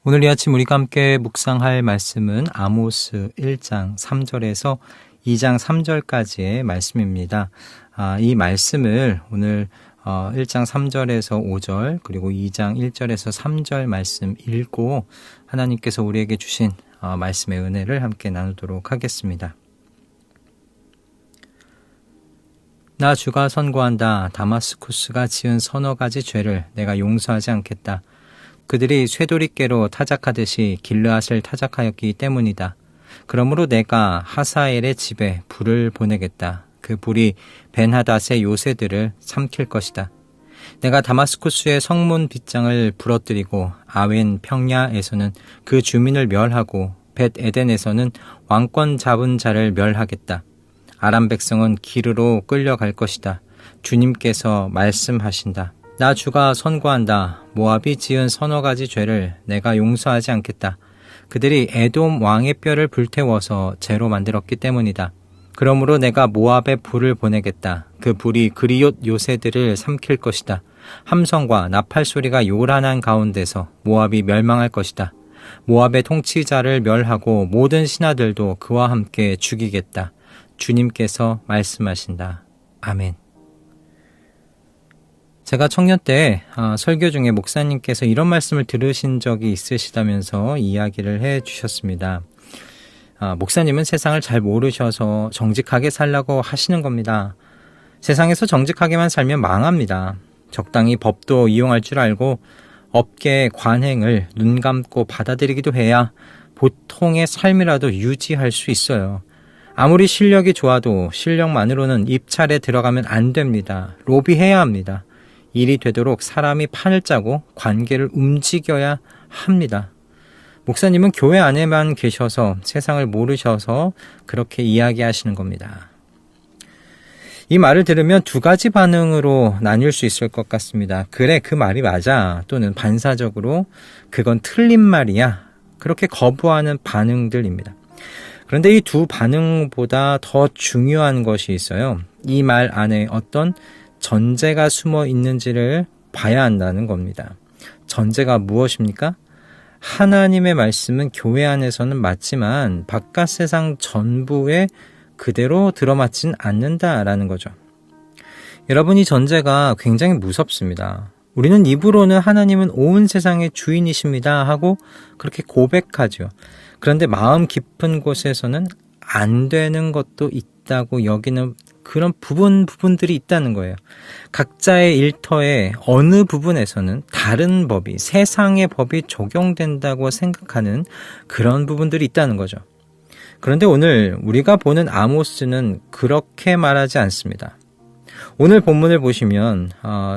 오늘 이 아침 우리가 함께 묵상할 말씀은 아모스 1장 3절에서 2장 3절까지의 말씀입니다. 이 말씀을 오늘 1장 3절에서 5절 그리고 2장 1절에서 3절 말씀 읽고 하나님께서 우리에게 주신 말씀의 은혜를 함께 나누도록 하겠습니다. 나 주가 선고한다. 다마스쿠스가 지은 서너 가지 죄를 내가 용서하지 않겠다. 그들이 쇠돌이깨로 타작하듯이 길르앗을 타작하였기 때문이다. 그러므로 내가 하사엘의 집에 불을 보내겠다. 그 불이 벤하닷의 요새들을 삼킬 것이다. 내가 다마스쿠스의 성문 빗장을 부러뜨리고 아웬 평야에서는 그 주민을 멸하고 벳 에덴에서는 왕권 잡은 자를 멸하겠다. 아람 백성은 기르로 끌려갈 것이다. 주님께서 말씀하신다. 나 주가 선고한다. 모압이 지은 서너 가지 죄를 내가 용서하지 않겠다. 그들이 에돔 왕의 뼈를 불태워서 재로 만들었기 때문이다. 그러므로 내가 모압에 불을 보내겠다. 그 불이 그리옷 요새들을 삼킬 것이다. 함성과 나팔 소리가 요란한 가운데서 모압이 멸망할 것이다. 모압의 통치자를 멸하고 모든 신하들도 그와 함께 죽이겠다. 주님께서 말씀하신다. 아멘. 제가 청년 때 설교 중에 목사님께서 이런 말씀을 들으신 적이 있으시다면서 이야기를 해 주셨습니다. 목사님은 세상을 잘 모르셔서 정직하게 살라고 하시는 겁니다. 세상에서 정직하게만 살면 망합니다. 적당히 법도 이용할 줄 알고 업계의 관행을 눈 감고 받아들이기도 해야 보통의 삶이라도 유지할 수 있어요. 아무리 실력이 좋아도 실력만으로는 입찰에 들어가면 안 됩니다. 로비해야 합니다. 일이 되도록 사람이 판을 짜고 관계를 움직여야 합니다. 목사님은 교회 안에만 계셔서 세상을 모르셔서 그렇게 이야기하시는 겁니다. 이 말을 들으면 두 가지 반응으로 나뉠 수 있을 것 같습니다. 그래, 그 말이 맞아. 또는 반사적으로 그건 틀린 말이야. 그렇게 거부하는 반응들입니다. 그런데 이 두 반응보다 더 중요한 것이 있어요. 이 말 안에 어떤 전제가 숨어 있는지를 봐야 한다는 겁니다. 전제가 무엇입니까? 하나님의 말씀은 교회 안에서는 맞지만 바깥 세상 전부에 그대로 들어맞진 않는다라는 거죠. 여러분, 이 전제가 굉장히 무섭습니다. 우리는 입으로는 하나님은 온 세상의 주인이십니다 하고 그렇게 고백하죠. 그런데 마음 깊은 곳에서는 안 되는 것도 있다고 여기는 그런 부분들이 있다는 거예요. 각자의 일터의 어느 부분에서는 다른 법이, 세상의 법이 적용된다고 생각하는 그런 부분들이 있다는 거죠. 그런데 오늘 우리가 보는 아모스는 그렇게 말하지 않습니다. 오늘 본문을 보시면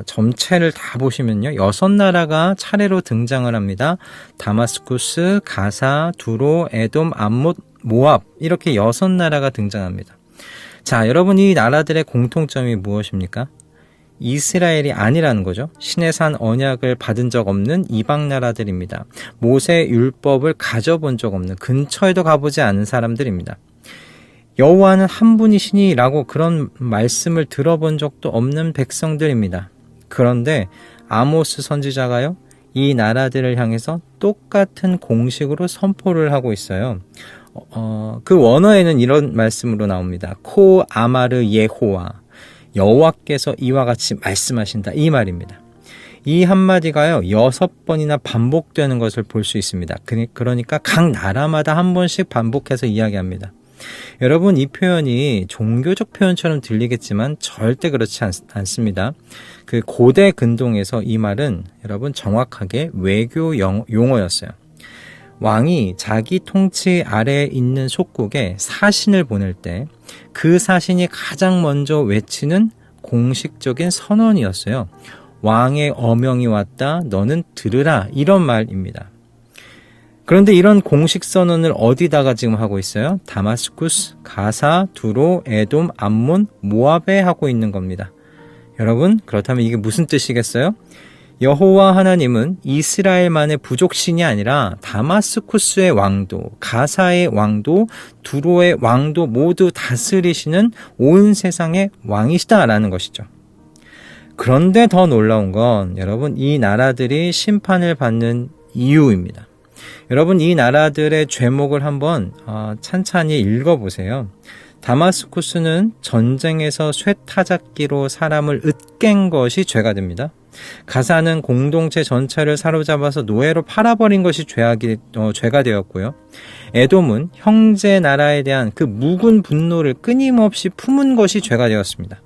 전체를 다 보시면요, 6나라가 차례로 등장을 합니다. 다마스쿠스, 가사, 두로, 에돔, 암못, 모압, 이렇게 6나라가 등장합니다. 자, 여러분, 이 나라들의 공통점이 무엇입니까? 이스라엘이 아니라는 거죠. 신의 산 언약을 받은 적 없는 이방 나라들입니다. 모세 율법을 가져본 적 없는, 근처에도 가보지 않은 사람들입니다. 여호와는 한 분이시니라고 그런 말씀을 들어본 적도 없는 백성들입니다. 그런데 아모스 선지자가요, 이 나라들을 향해서 똑같은 공식으로 선포를 하고 있어요. 그 원어에는 이런 말씀으로 나옵니다. 코 아마르 예호와, 여호와께서 이와 같이 말씀하신다, 이 말입니다. 이 한마디가요 6번이나 반복되는 것을 볼 수 있습니다. 그러니까 각 나라마다 한 번씩 반복해서 이야기합니다. 여러분, 이 표현이 종교적 표현처럼 들리겠지만 절대 그렇지 않습니다. 그 고대 근동에서 이 말은 여러분 정확하게 외교 용어였어요. 왕이 자기 통치 아래에 있는 속국에 사신을 보낼 때 그 사신이 가장 먼저 외치는 공식적인 선언이었어요. 왕의 어명이 왔다, 너는 들으라, 이런 말입니다. 그런데 이런 공식 선언을 어디다가 지금 하고 있어요? 다마스쿠스, 가사, 두로, 에돔, 암몬, 모압에 하고 있는 겁니다. 여러분, 그렇다면 이게 무슨 뜻이겠어요? 여호와 하나님은 이스라엘만의 부족신이 아니라 다마스쿠스의 왕도, 가사의 왕도, 두로의 왕도 모두 다스리시는 온 세상의 왕이시다라는 것이죠. 그런데 더 놀라운 건 여러분, 이 나라들이 심판을 받는 이유입니다. 여러분 이 나라들의 죄목을 한번 찬찬히 읽어보세요. 다마스쿠스는 전쟁에서 쇠타작기로 사람을 으깬 것이 죄가 됩니다. 가사는 공동체 전체를 사로잡아서 노예로 팔아버린 것이 죄가 되었고요. 에돔은 형제 나라에 대한 그 묵은 분노를 끊임없이 품은 것이 죄가 되었습니다.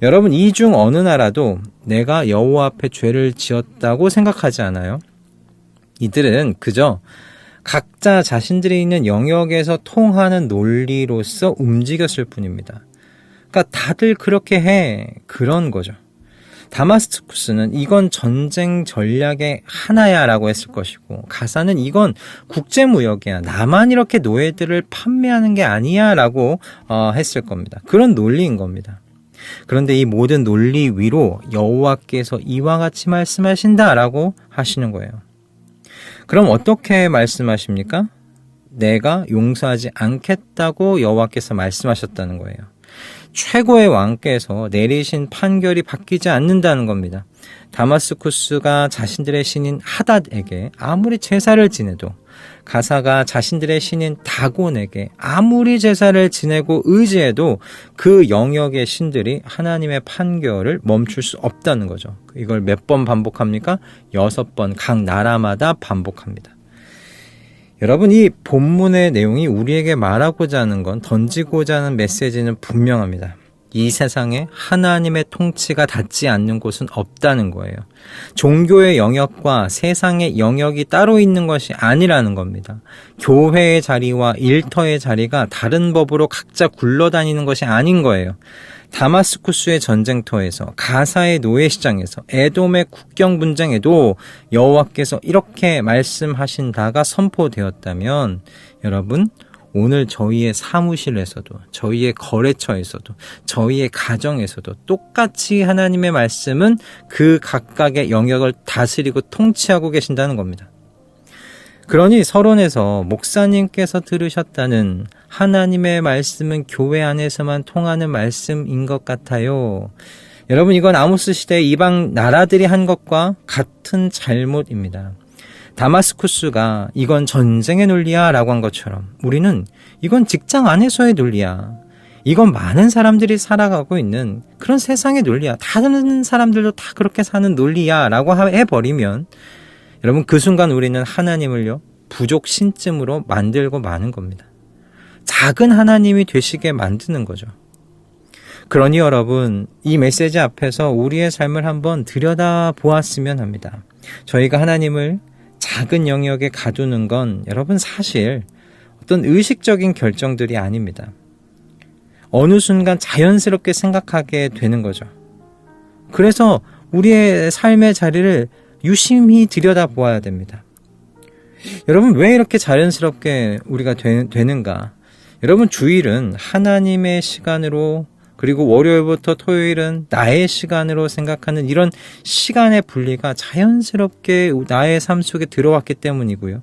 여러분 이 중 어느 나라도 내가 여호와 앞에 죄를 지었다고 생각하지 않아요. 이들은 그저 각자 자신들이 있는 영역에서 통하는 논리로서 움직였을 뿐입니다. 그러니까 다들 그렇게 해 그런 거죠. 다마스쿠스는 이건 전쟁 전략의 하나야 라고 했을 것이고, 가사는 이건 국제무역이야, 나만 이렇게 노예들을 판매하는 게 아니야 라고 했을 겁니다. 그런 논리인 겁니다. 그런데 이 모든 논리 위로 여호와께서 이와 같이 말씀하신다 라고 하시는 거예요. 그럼 어떻게 말씀하십니까? 내가 용서하지 않겠다고 여호와께서 말씀하셨다는 거예요. 최고의 왕께서 내리신 판결이 바뀌지 않는다는 겁니다. 다마스쿠스가 자신들의 신인 하닷에게 아무리 제사를 지내도, 가사가 자신들의 신인 다곤에게 아무리 제사를 지내고 의지해도 그 영역의 신들이 하나님의 판결을 멈출 수 없다는 거죠. 이걸 몇 번 반복합니까? 6번 각 나라마다 반복합니다. 여러분 이 본문의 내용이 우리에게 말하고자 하는 건, 던지고자 하는 메시지는 분명합니다. 이 세상에 하나님의 통치가 닿지 않는 곳은 없다는 거예요. 종교의 영역과 세상의 영역이 따로 있는 것이 아니라는 겁니다. 교회의 자리와 일터의 자리가 다른 법으로 각자 굴러다니는 것이 아닌 거예요. 다마스쿠스의 전쟁터에서, 가사의 노예시장에서, 에돔의 국경 분쟁에도 여호와께서 이렇게 말씀하신다가 선포되었다면, 여러분 오늘 저희의 사무실에서도, 저희의 거래처에서도, 저희의 가정에서도 똑같이 하나님의 말씀은 그 각각의 영역을 다스리고 통치하고 계신다는 겁니다. 그러니 서론에서 목사님께서 들으셨다는 하나님의 말씀은 교회 안에서만 통하는 말씀인 것 같아요. 여러분 이건 아모스 시대의 이방 나라들이 한 것과 같은 잘못입니다. 다마스쿠스가 이건 전쟁의 논리야 라고 한 것처럼, 우리는 이건 직장 안에서의 논리야, 이건 많은 사람들이 살아가고 있는 그런 세상의 논리야, 다른 사람들도 다 그렇게 사는 논리야 라고 해버리면, 여러분 그 순간 우리는 하나님을요 부족 신쯤으로 만들고 마는 겁니다. 작은 하나님이 되시게 만드는 거죠. 그러니 여러분 이 메시지 앞에서 우리의 삶을 한번 들여다보았으면 합니다. 저희가 하나님을 작은 영역에 가두는 건 여러분 사실 어떤 의식적인 결정들이 아닙니다. 어느 순간 자연스럽게 생각하게 되는 거죠. 그래서 우리의 삶의 자리를 유심히 들여다보아야 됩니다. 여러분 왜 이렇게 자연스럽게 우리가 되는가? 여러분 주일은 하나님의 시간으로, 그리고 월요일부터 토요일은 나의 시간으로 생각하는 이런 시간의 분리가 자연스럽게 나의 삶 속에 들어왔기 때문이고요.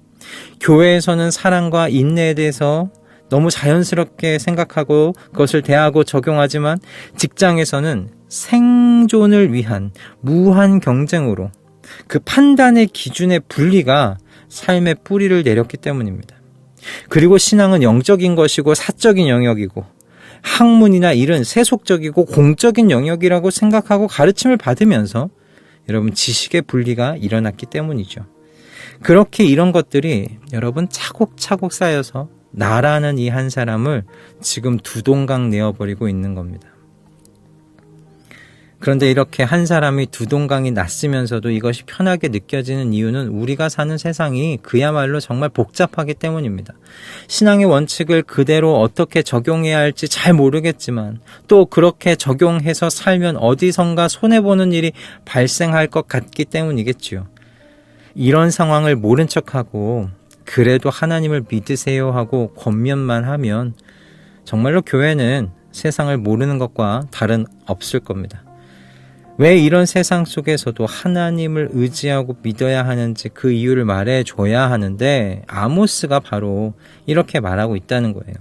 교회에서는 사랑과 인내에 대해서 너무 자연스럽게 생각하고 그것을 대하고 적용하지만, 직장에서는 생존을 위한 무한 경쟁으로 그 판단의 기준의 분리가 삶의 뿌리를 내렸기 때문입니다. 그리고 신앙은 영적인 것이고 사적인 영역이고, 학문이나 일은 세속적이고 공적인 영역이라고 생각하고 가르침을 받으면서 여러분 지식의 분리가 일어났기 때문이죠. 그렇게 이런 것들이 여러분 차곡차곡 쌓여서 나라는 이 한 사람을 지금 두동강 내어버리고 있는 겁니다. 그런데 이렇게 한 사람이 두동강이 났으면서도 이것이 편하게 느껴지는 이유는 우리가 사는 세상이 그야말로 정말 복잡하기 때문입니다. 신앙의 원칙을 그대로 어떻게 적용해야 할지 잘 모르겠지만, 또 그렇게 적용해서 살면 어디선가 손해보는 일이 발생할 것 같기 때문이겠지요. 이런 상황을 모른 척하고 그래도 하나님을 믿으세요 하고 권면만 하면 정말로 교회는 세상을 모르는 것과 다른 없을 겁니다. 왜 이런 세상 속에서도 하나님을 의지하고 믿어야 하는지 그 이유를 말해줘야 하는데, 아모스가 바로 이렇게 말하고 있다는 거예요.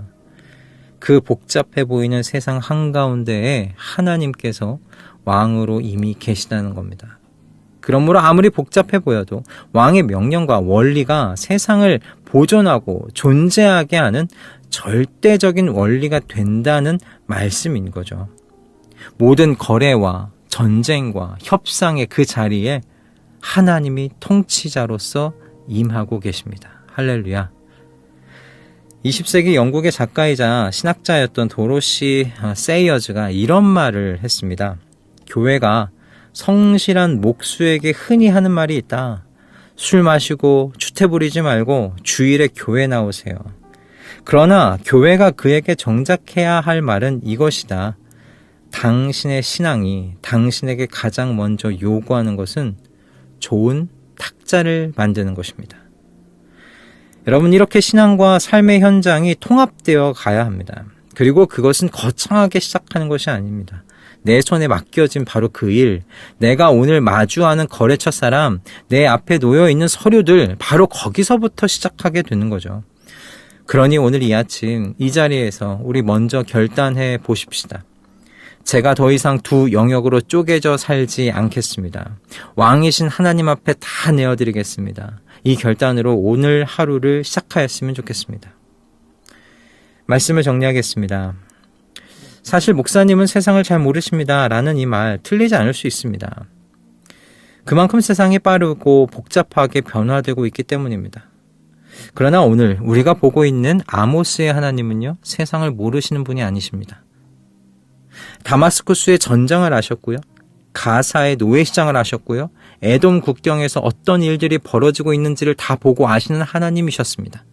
그 복잡해 보이는 세상 한가운데에 하나님께서 왕으로 이미 계시다는 겁니다. 그러므로 아무리 복잡해 보여도 왕의 명령과 원리가 세상을 보존하고 존재하게 하는 절대적인 원리가 된다는 말씀인 거죠. 모든 거래와 전쟁과 협상의 그 자리에 하나님이 통치자로서 임하고 계십니다. 할렐루야. 20세기 영국의 작가이자 신학자였던 도로시 세이어즈가 이런 말을 했습니다. 교회가 성실한 목수에게 흔히 하는 말이 있다. 술 마시고 추태 부리지 말고 주일에 교회 나오세요. 그러나 교회가 그에게 정작 해야 할 말은 이것이다. 당신의 신앙이 당신에게 가장 먼저 요구하는 것은 좋은 탁자를 만드는 것입니다. 여러분, 이렇게 신앙과 삶의 현장이 통합되어 가야 합니다. 그리고 그것은 거창하게 시작하는 것이 아닙니다. 내 손에 맡겨진 바로 그 일, 내가 오늘 마주하는 거래처 사람, 내 앞에 놓여있는 서류들, 바로 거기서부터 시작하게 되는 거죠. 그러니 오늘 이 아침 이 자리에서 우리 먼저 결단해 보십시다. 제가 더 이상 두 영역으로 쪼개져 살지 않겠습니다. 왕이신 하나님 앞에 다 내어드리겠습니다. 이 결단으로 오늘 하루를 시작하였으면 좋겠습니다. 말씀을 정리하겠습니다. 사실 목사님은 세상을 잘 모르십니다. 라는 이 말 틀리지 않을 수 있습니다. 그만큼 세상이 빠르고 복잡하게 변화되고 있기 때문입니다. 그러나 오늘 우리가 보고 있는 아모스의 하나님은요, 세상을 모르시는 분이 아니십니다. 다마스쿠스의 전장을 아셨고요. 가사의 노예시장을 아셨고요. 에돔 국경에서 어떤 일들이 벌어지고 있는지를 다 보고 아시는 하나님이셨습니다.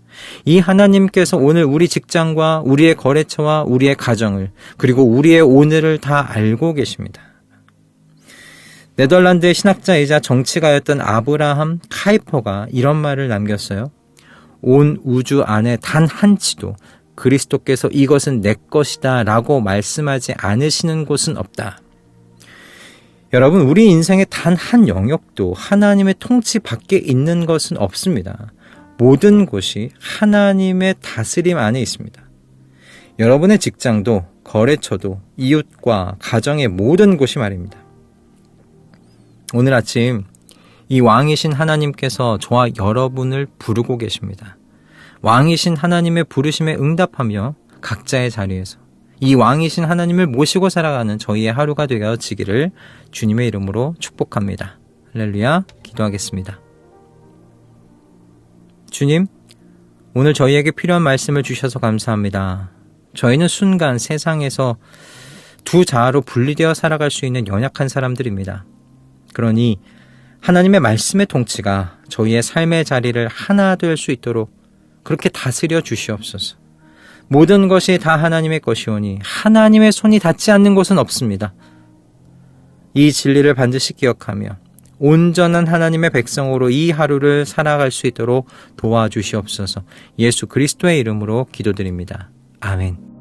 이 하나님께서 오늘 우리 직장과 우리의 거래처와 우리의 가정을, 그리고 우리의 오늘을 다 알고 계십니다. 네덜란드의 신학자이자 정치가였던 아브라함 카이퍼가 이런 말을 남겼어요. 온 우주 안에 단 한치도 그리스도께서 이것은 내 것이다 라고 말씀하지 않으시는 곳은 없다. 여러분, 우리 인생의 단 한 영역도 하나님의 통치 밖에 있는 것은 없습니다. 모든 곳이 하나님의 다스림 안에 있습니다. 여러분의 직장도, 거래처도, 이웃과 가정의 모든 곳이 말입니다. 오늘 아침 이 왕이신 하나님께서 저와 여러분을 부르고 계십니다. 왕이신 하나님의 부르심에 응답하며 각자의 자리에서 이 왕이신 하나님을 모시고 살아가는 저희의 하루가 되어지기를 주님의 이름으로 축복합니다. 할렐루야. 기도하겠습니다. 주님, 오늘 저희에게 필요한 말씀을 주셔서 감사합니다. 저희는 순간 세상에서 두 자아로 분리되어 살아갈 수 있는 연약한 사람들입니다. 그러니 하나님의 말씀의 통치가 저희의 삶의 자리를 하나 될 수 있도록 그렇게 다스려 주시옵소서. 모든 것이 다 하나님의 것이오니 하나님의 손이 닿지 않는 곳은 없습니다. 이 진리를 반드시 기억하며 온전한 하나님의 백성으로 이 하루를 살아갈 수 있도록 도와주시옵소서. 예수 그리스도의 이름으로 기도드립니다. 아멘.